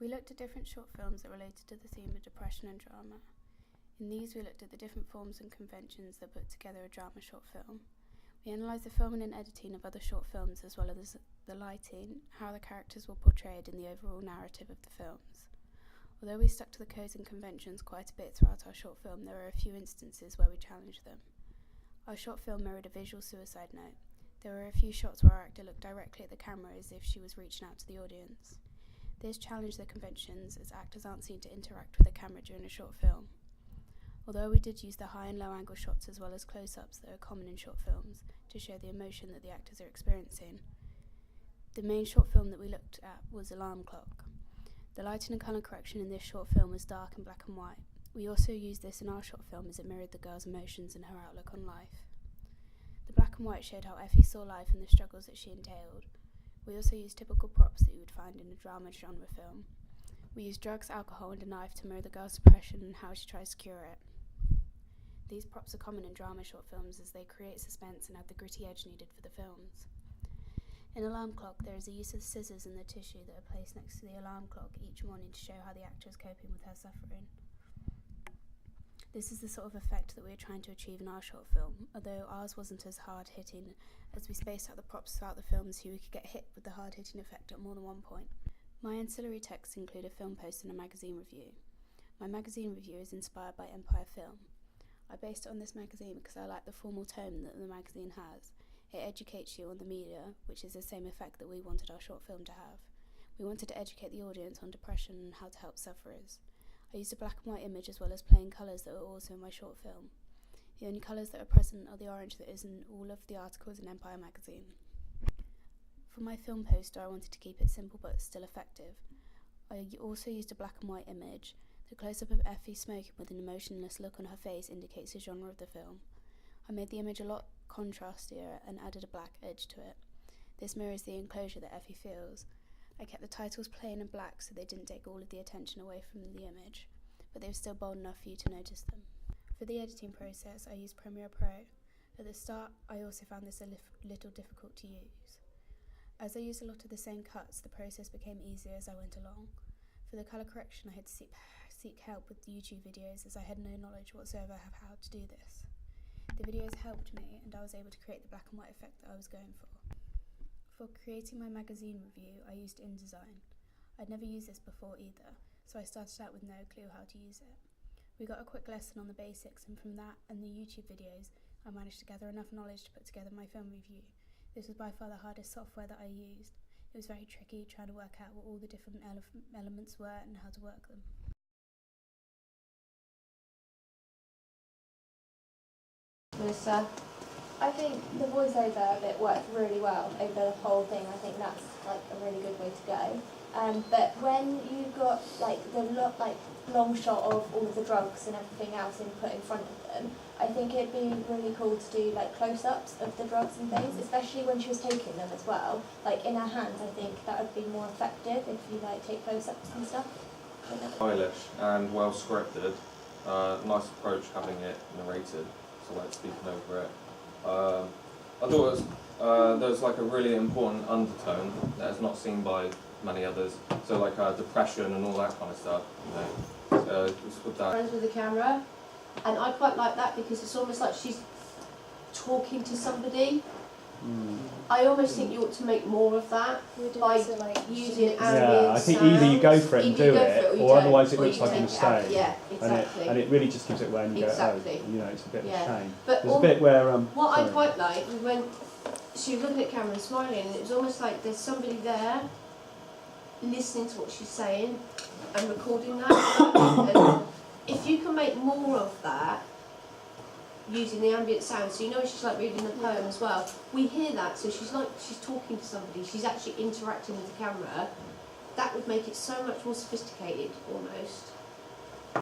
We looked at different short films that related to the theme of depression and drama. In these, we looked at the different forms and conventions that put together a drama short film. We analysed the filming and editing of other short films, as well as the lighting, how the characters were portrayed in the overall narrative of the films. Although we stuck to the codes and conventions quite a bit throughout our short film, there were a few instances where we challenged them. Our short film mirrored a visual suicide note. There were a few shots where our actor looked directly at the camera as if she was reaching out to the audience. This challenged the conventions, as actors aren't seen to interact with the camera during a short film. Although we did use the high and low angle shots as well as close-ups that are common in short films to show the emotion that the actors are experiencing, the main short film that we looked at was Alarm Clock. The lighting and colour correction in this short film was dark and black and white. We also used this in our short film as it mirrored the girl's emotions and her outlook on life. The black and white showed how Effie saw life and the struggles that she entailed. We also used typical props that you would find in a drama genre film. We used drugs, alcohol and a knife to mirror the girl's depression and how she tries to cure it. These props are common in drama short films as they create suspense and add the gritty edge needed for the films. In Alarm Clock, there is a use of scissors and the tissue that are placed next to the alarm clock each morning to show how the actor is coping with her suffering. This is the sort of effect that we are trying to achieve in our short film, although ours wasn't as hard-hitting, as we spaced out the props throughout the film so we could get hit with the hard-hitting effect at more than one point. My ancillary texts include a film post and a magazine review. My magazine review is inspired by Empire Film. I based it on this magazine because I like the formal tone that the magazine has. It educates you on the media, which is the same effect that we wanted our short film to have. We wanted to educate the audience on depression and how to help sufferers. I used a black and white image as well as plain colours that were also in my short film. The only colours that are present are the orange that is in all of the articles in Empire magazine. For my film poster, I wanted to keep it simple but still effective. I also used a black and white image. The close-up of Effie smoking with an emotionless look on her face indicates the genre of the film. I made the image a lot contrastier and added a black edge to it. This mirrors the enclosure that Effie feels. I kept the titles plain and black so they didn't take all of the attention away from the image, but they were still bold enough for you to notice them. For the editing process, I used Premiere Pro. At the start, I also found this a little difficult to use. As I used a lot of the same cuts, the process became easier as I went along. For the colour correction, I had to seek help with YouTube videos as I had no knowledge whatsoever of how to do this. The videos helped me and I was able to create the black and white effect that I was going for. For creating my magazine review, I used InDesign. I'd never used this before either, so I started out with no clue how to use it. We got a quick lesson on the basics, and from that and the YouTube videos, I managed to gather enough knowledge to put together my film review. This was by far the hardest software that I used. It was very tricky trying to work out what all the different elements were and how to work them. Melissa? I think the voiceover bit worked really well over the whole thing. I think that's like a really good way to go. But when you got like the long shot of all of the drugs and everything else put in front of them, I think it'd be really cool to do like close-ups of the drugs and things, especially when she was taking them as well. Like in her hands, I think that would be more effective if you like take close-ups and stuff. Stylish and well scripted. Nice approach having it narrated, so like speaking over it. I thought there was like a really important undertone that is not seen by many others. So like depression and all that kind of stuff. You know, just with that. Friends with the camera, and I quite like that because it's almost like she's talking to somebody. I almost think you ought to make more of that by using ambient Yeah, I think sounds. either you go for it and do it, or otherwise it looks like a take it mistake. out. Yeah, exactly. And it really just gives it away and you Exactly. go, oh, you know, it's a bit of a Yeah. shame. But There's a bit where, what I sorry. quite like was when she was looking at camera and smiling, and it was almost like there's somebody there listening to what she's saying and recording that. And if you can make more of that, using the ambient sound, so you know she's like reading the poem as well. We hear that, so she's talking to somebody, she's actually interacting with the camera. That would make it so much more sophisticated, almost.